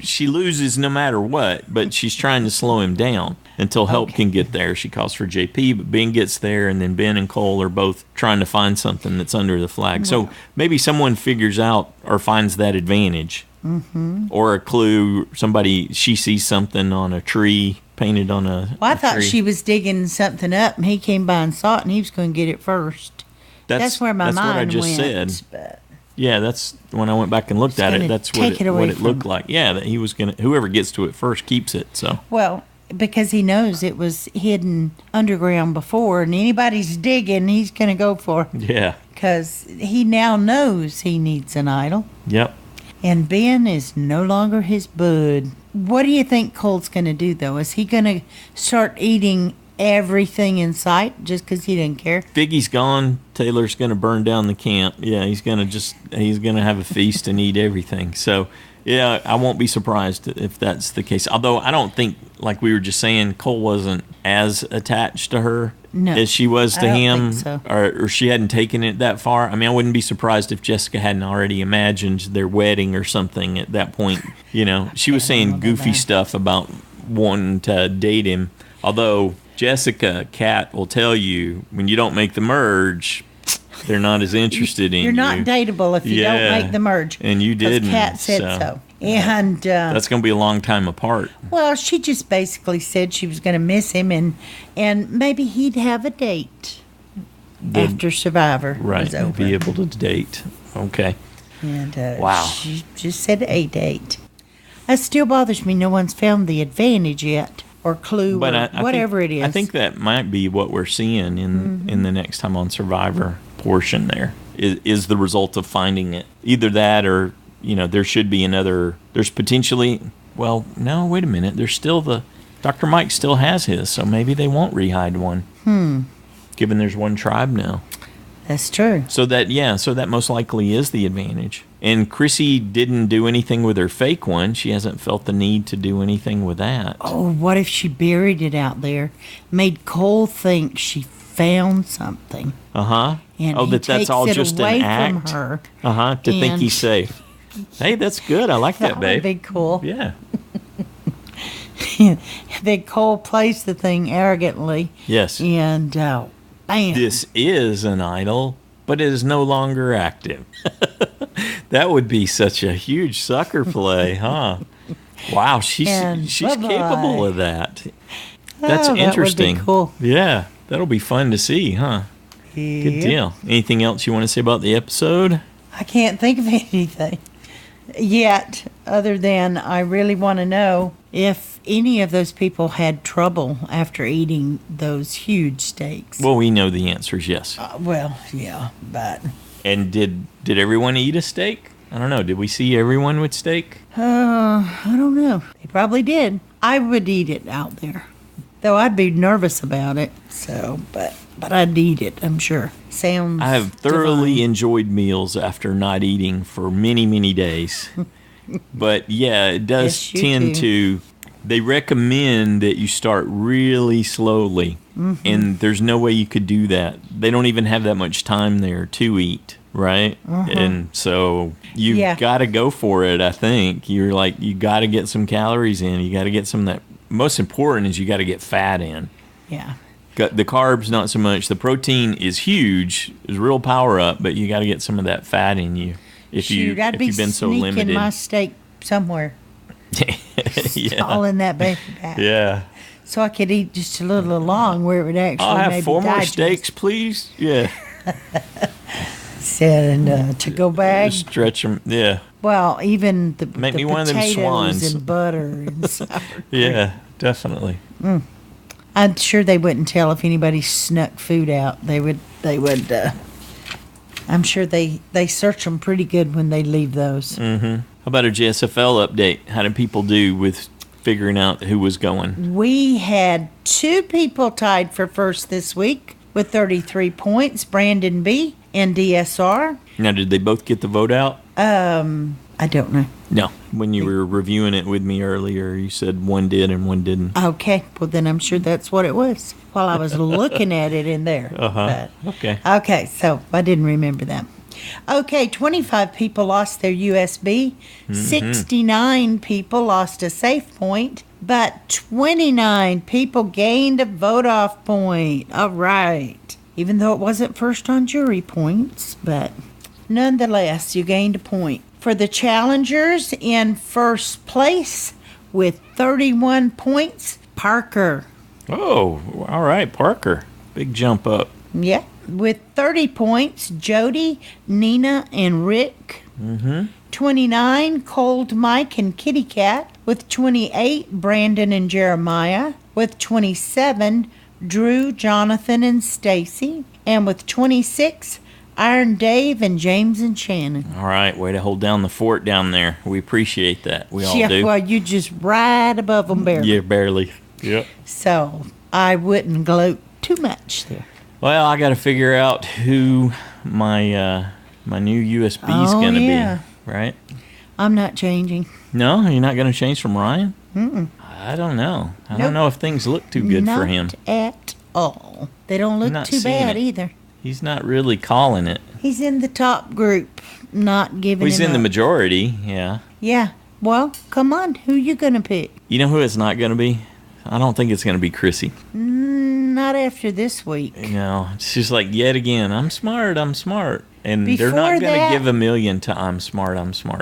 She loses no matter what, but she's trying to slow him down until help can get there. She calls for JP, but Ben gets there, and then Ben and Cole are both trying to find something that's under the flag. So maybe someone figures out or finds that advantage. Mm-hmm. Or a clue, she sees something on a tree, painted on a Well, I thought she was digging something up, and he came by and saw it, and he was going to get it first. That's where my mind went. That's what I just said. Yeah, that's when I went back and looked at it. That's what it looked like. Yeah, that he was gonna. Whoever gets to it first keeps it. So well, because he knows it was hidden underground before, and anybody's digging, he's gonna go for it. Yeah, because he now knows he needs an idol. Yep. And Ben is no longer his bud. What do you think Cole's gonna do though? Is he gonna start eating everything in sight just because he didn't care? Figgy's gone. Taylor's going to burn down the camp. Yeah, he's going to have a feast and eat everything. So, yeah, I won't be surprised if that's the case. Although I don't think, like we were just saying, Cole wasn't as attached to her as she was to him. Think so. Or she hadn't taken it that far. I mean, I wouldn't be surprised if Jessica hadn't already imagined their wedding or something at that point. You know, she was saying goofy stuff about wanting to date him. Although Jessica, Kat will tell you when you don't make the merge, they're not as interested in you. You're not dateable if you don't make the merge. And you didn't. Kat said so. And that's going to be a long time apart. Well, she just basically said she was going to miss him, and maybe he'd have a date after Survivor was over. Be able to date. Okay. And wow. She just said a date. It still bothers me no one's found the advantage yet. Or clue, whatever it is. I think that might be what we're seeing in the next time on Survivor portion there, is the result of finding it. Either that or, there should be another, there's potentially, well, no, wait a minute, there's still Dr. Mike still has his, so maybe they won't rehide one. Given there's one tribe now. That's true. So that most likely is the advantage. And Chrissy didn't do anything with her fake one. She hasn't felt the need to do anything with that. Oh, what if she buried it out there, made Cole think she found something? Uh-huh. And that's all just an act? From her. Uh-huh, to think he's safe. Hey, that's good. I like that, babe. That would be cool. Yeah. Then Cole plays the thing arrogantly. Yes. And bam. This is an idol, but it is no longer active. That would be such a huge sucker play, huh? Wow, she's capable of that. That's interesting. That would be cool. Yeah, that'll be fun to see, huh? Yep. Good deal. Anything else you want to say about the episode? I can't think of anything yet, other than I really want to know if any of those people had trouble after eating those huge steaks. Well, we know the answer is yes. Yeah, but... And did everyone eat a steak? I don't know. Did we see everyone with steak? I don't know. They probably did. I would eat it out there, though I'd be nervous about it. So, but I'd eat it, I'm sure. Sounds I have thoroughly enjoyed meals after not eating for many, many days. But yeah, it does tend to... They recommend that you start really slowly, and there's no way you could do that. They don't even have that much time there to eat, right? And so you've got to go for it, I think. You got to get some calories in. You got to get some of that. Most important is you got to get fat in. Yeah. The carbs, not so much. The protein is huge, is a real power up, but you got to get some of that fat in you if you've been so limited. I'd be sneaking my steak somewhere. All in that baby bag. Yeah. So I could eat just a little along where it would actually I'll have maybe 4 more digest. steaks, please. Yeah. Said to-go bag. Just stretch them. Yeah. Well, even the Make me one of them swans. And butter and sour cream. Yeah, definitely. I'm sure they wouldn't tell if anybody snuck food out. They would I'm sure they search them pretty good when they leave those. How about a JSFL update? How did people do with figuring out who was going? We had 2 people tied for first this week with 33 points. Brandon B. and DSR. Now, did they both get the vote out? I don't know. No. When you were reviewing it with me earlier, you said one did and one didn't. Okay. Well, then I'm sure that's what it was while I was looking at it in there. Okay. Okay. So I didn't remember that. Okay. 25 people lost their USB. 69 people lost a safe point. But 29 people gained a vote-off point. All right. Even though it wasn't first on jury points, but nonetheless, you gained a point. For the challengers in first place with 31 points, Parker. Oh, all right, Parker. Big jump up. Yeah. With 30 points, Jody, Nina, and Rick. 29, Cold Mike and Kitty Cat. With 28, Brandon and Jeremiah. With 27, Drew, Jonathan, and Stacy. And with 26, Iron Dave and James and Shannon. All right, way to hold down the fort down there. We appreciate that. We all do. Well, you just right above them barely. Yeah, barely. Yep. So I wouldn't gloat too much there. Well, I got to figure out who my my new USB is going to be, right? I'm not changing. No, you're not going to change from Ryan? Mm-mm. I don't know. I don't know if things look too good for him. Not at all. They don't look too bad either. He's not really calling it. He's in the top group, not giving He's in the majority, yeah. Yeah. Well, come on. Who you going to pick? You know who it's not going to be? I don't think it's going to be Chrissy. Not after this week. No, it's just like, yet again, I'm smart. And Before they're not going to give $1 million to I'm smart.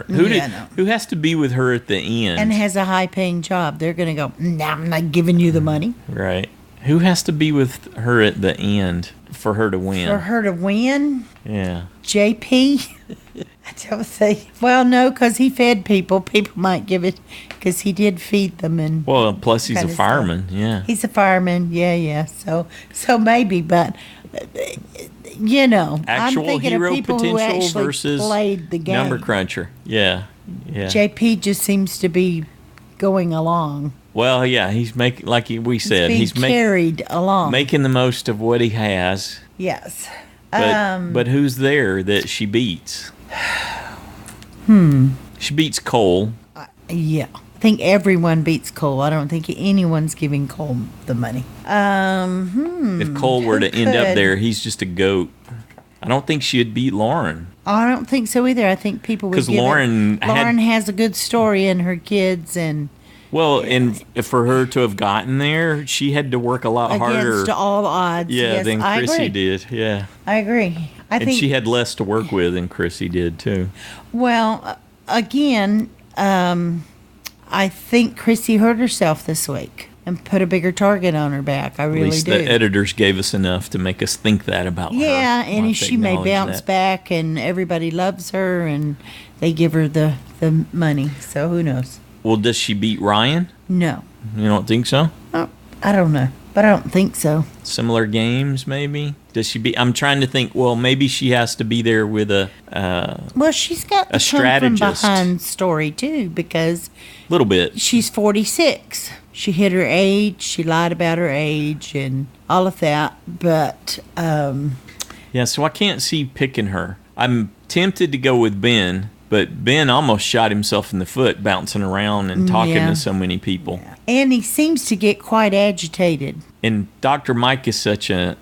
Who has to be with her at the end? And has a high-paying job. They're going to go, no, I'm not giving you the money. Right. Who has to be with her at the end for her to win? For her to win? Yeah. JP? I don't say. Well, no, because he fed people. People might give it because he did feed them. And well, plus he's a fireman. Yeah. He's a fireman. Yeah. So maybe, but actual I'm thinking hero of people potential who actually versus played the game. Number cruncher. Yeah. JP just seems to be going along. Well, yeah, he's making, like we said, he's carried along, making the most of what he has. Yes. But who's there that she beats? She beats Cole. Yeah. I think everyone beats Cole. I don't think anyone's giving Cole the money. If Cole were to end up there, he's just a goat. I don't think she'd beat Lauren. I don't think so either. I think people would give Lauren Lauren has a good story in her kids and... Well, and for her to have gotten there, she had to work a lot harder. Against all odds. Yeah, yes, than Chrissy did. Yeah. I agree. I think she had less to work with than Chrissy did, too. Well, again, I think Chrissy hurt herself this week and put a bigger target on her back. I really do. At least the editors gave us enough to make us think that about her. Yeah, and she may bounce back and everybody loves her and they give her the money. So who knows? Well, does she beat Ryan? No. You don't think so? Oh, I don't know, but I don't think so. Similar games, maybe? Does she be? I'm trying to think. Well, maybe she has to be there with a. Well, she's got the come from behind story too, because a little bit. She's 46. She hid her age. She lied about her age and all of that. But yeah, so I can't see picking her. I'm tempted to go with Ben. But Ben almost shot himself in the foot bouncing around and talking to so many people. Yeah. And he seems to get quite agitated. And Dr. Mike is such a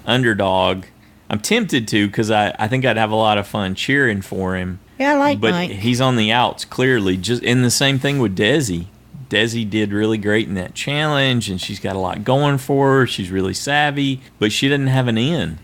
underdog. I'm tempted to because I think I'd have a lot of fun cheering for him. Yeah, I like Mike. But he's on the outs, clearly. And the same thing with Desi. Desi did really great in that challenge, and she's got a lot going for her. She's really savvy, but she doesn't have an in.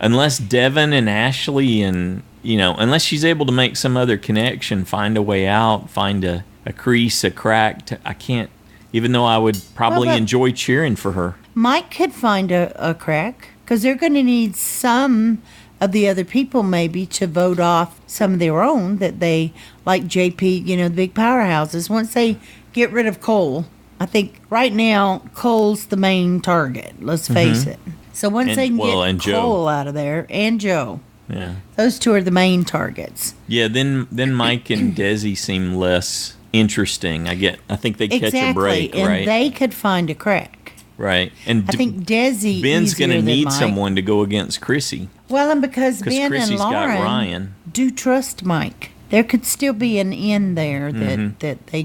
Unless Devon and Ashley and, unless she's able to make some other connection, find a way out, find a crease, a crack, I can't, even though I would probably enjoy cheering for her. Mike could find a crack, because they're going to need some of the other people maybe to vote off some of their own that they, like JP, the big powerhouses. Once they get rid of Cole, I think right now Cole's the main target, let's face it. So once they can get and Joe. Cole out of there, and Joe, Yeah. those two are the main targets. Yeah, then Mike and Desi seem less interesting. I think they catch a break, and right? they could find a crack. Right. And I think Desi Ben's going to easier than need Mike. someone to go against Chrissy. Well, and because Ben Chrissy's and got Lauren Ryan. do trust Mike, there could still be an in there that they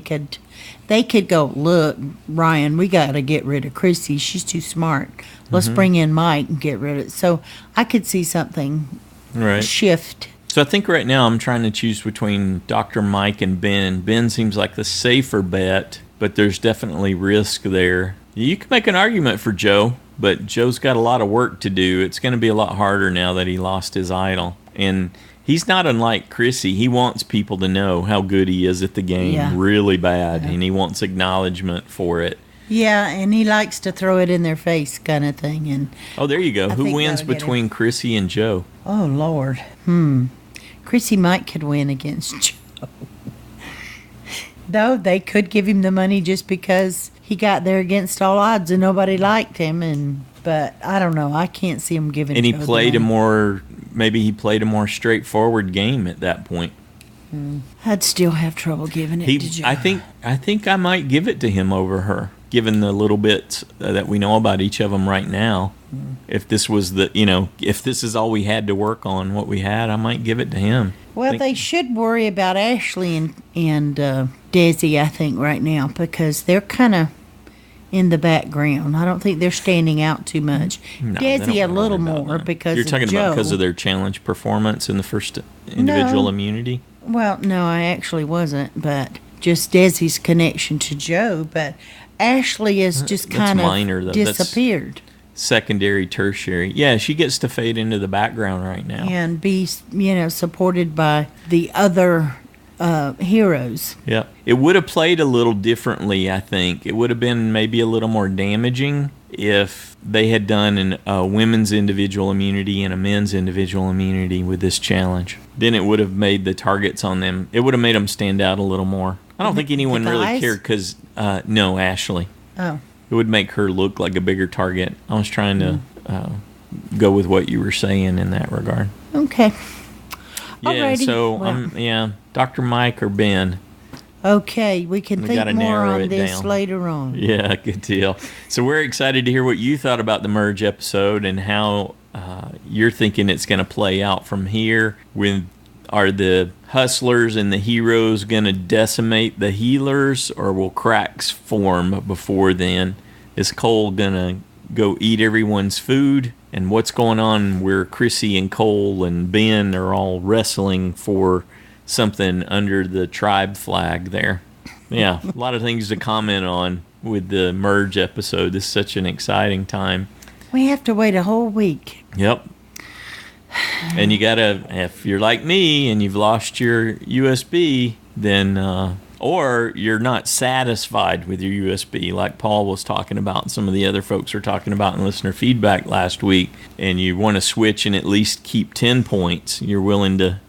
could go, look, Ryan, we got to get rid of Chrissy. She's too smart. Let's bring in Mike and get rid of it. So I could see something shift. So I think right now I'm trying to choose between Dr. Mike and Ben. Ben seems like the safer bet, but there's definitely risk there. You can make an argument for Joe, but Joe's got a lot of work to do. It's going to be a lot harder now that he lost his idol. And he's not unlike Chrissy. He wants people to know how good he is at the game really bad, and he wants acknowledgement for it. Yeah, and he likes to throw it in their face kind of thing. And there you go. I Who think wins that'll get between Chrissy and Joe? Oh, Lord. Chrissy Mike could win against Joe. Though they could give him the money just because he got there against all odds and nobody liked him. But I don't know. I can't see him giving. And he Joe the played money. maybe he played a more straightforward game at that point. I'd still have trouble giving it to Joe. I think I might give it to him over her, given the little bits that we know about each of them right now. If this was if this is all we had to work on, what we had, I might give it to him. Well, they should worry about Ashley and Desi, I think, right now, because they're kind of in the background. I don't think they're standing out too much. No, Desi a little more because you're talking of Joe. about because of their challenge performance in the first individual immunity. Well, no, I actually wasn't, but just Desi's connection to Joe. But Ashley has just kind of minor, though. disappeared. That's secondary, tertiary. Yeah, she gets to fade into the background right now. And be, supported by the other heroes. Yeah. It would have played a little differently, I think. It would have been maybe a little more damaging if they had done a women's individual immunity and a men's individual immunity with this challenge. Then it would have made the targets on them, it would have made them stand out a little more. I don't think anyone really cared because, no, Ashley. Oh. It would make her look like a bigger target. I was trying to go with what you were saying in that regard. Okay. Yeah, Alrighty. so, Dr. Mike or Ben. Okay, we can think more narrow on it this down. later on. Yeah, good deal. So we're excited to hear what you thought about the merge episode and how you're thinking it's going to play out from here. Are the hustlers and the heroes going to decimate the healers, or will cracks form before then? Is Cole going to go eat everyone's food? And what's going on where Chrissy and Cole and Ben are all wrestling for something under the tribe flag there? Yeah, a lot of things to comment on with the merge episode. This is such an exciting time. We have to wait a whole week. Yep. And you gotta, if you're like me and you've lost your USB, then, or you're not satisfied with your USB, like Paul was talking about, and some of the other folks were talking about in listener feedback last week, and you want to switch and at least keep 10 points, you're willing to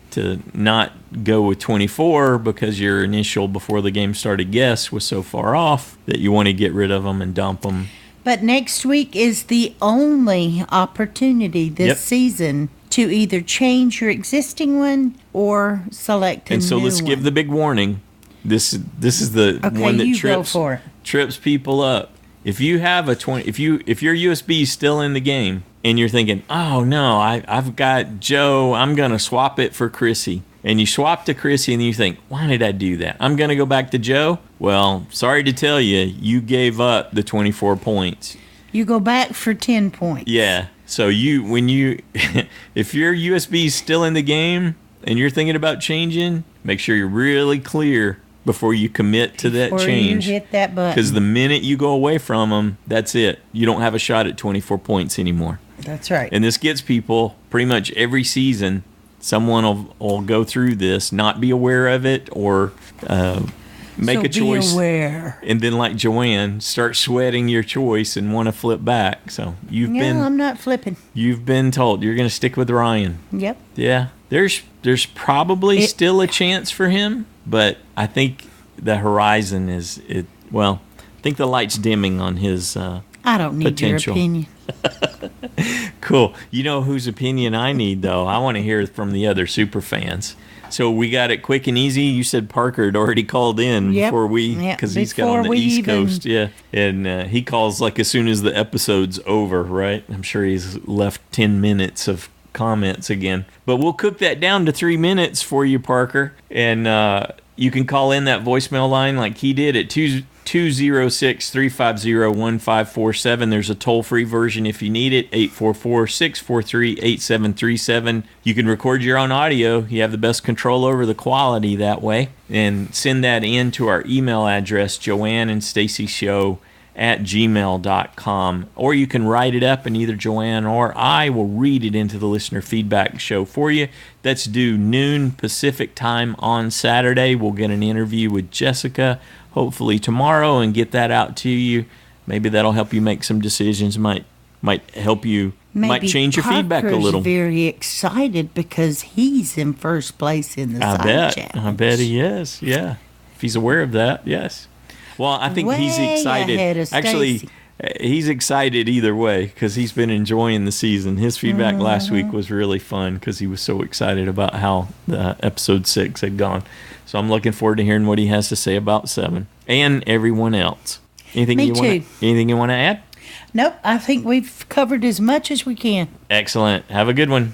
not go with 24 because your initial before the game started guess was so far off that you want to get rid of them and dump them. But next week is the only opportunity this season to either change your existing one or select a new one. And so let's give the big warning. This is the one that trips people up. If you have if your USB is still in the game and you're thinking, oh no, I've got Joe, I'm gonna swap it for Chrissy, and you swap to Chrissy and you think, why did I do that? I'm gonna go back to Joe. Well, sorry to tell you, you gave up the 24 points. You go back for 10 points. Yeah. So if your USB is still in the game and you're thinking about changing, make sure you're really clear before you commit to that change. Before you hit that button. Because the minute you go away from them, that's it. You don't have a shot at 24 points anymore. That's right. And this gets people pretty much every season. Someone will go through this, not be aware of it, or make a choice. Be aware. And then, like Joanne, start sweating your choice and want to flip back. So I'm not flipping. You've been told you're going to stick with Ryan. Yep. Yeah. There's probably still a chance for him, but I think the horizon I think the light's dimming on his I don't need potential. your opinion. Cool. You know whose opinion I need, though? I want to hear from the other super fans. So we got it quick and easy. You said Parker had already called in before because he's got on the East Coast. Yeah. And he calls like as soon as the episode's over, right? I'm sure he's left 10 minutes of comments again. But we'll cook that down to 3 minutes for you, Parker. And you can call in that voicemail line like he did at 206-350-1547. There's a toll-free version if you need it, 844-643-8737. You can record your own audio. You have the best control over the quality that way. And send that in to our email address, joanneandstacyshow@gmail.com. Or you can write it up, and either Joanne or I will read it into the listener feedback show for you. That's due noon Pacific time on Saturday. We'll get an interview with Jessica hopefully tomorrow and get that out to you. Maybe that'll help you make some decisions. Might help you. Might change your feedback a little. Parker's very excited because he's in first place in the side challenge. I bet he is. Yeah, if he's aware of that, yes. Well, I think he's excited. Actually, he's excited either way because he's been enjoying the season. His feedback last week was really fun because he was so excited about how the episode 6 had gone. So I'm looking forward to hearing what he has to say about 7 and everyone else. Anything you want to add? Nope. I think we've covered as much as we can. Excellent. Have a good one.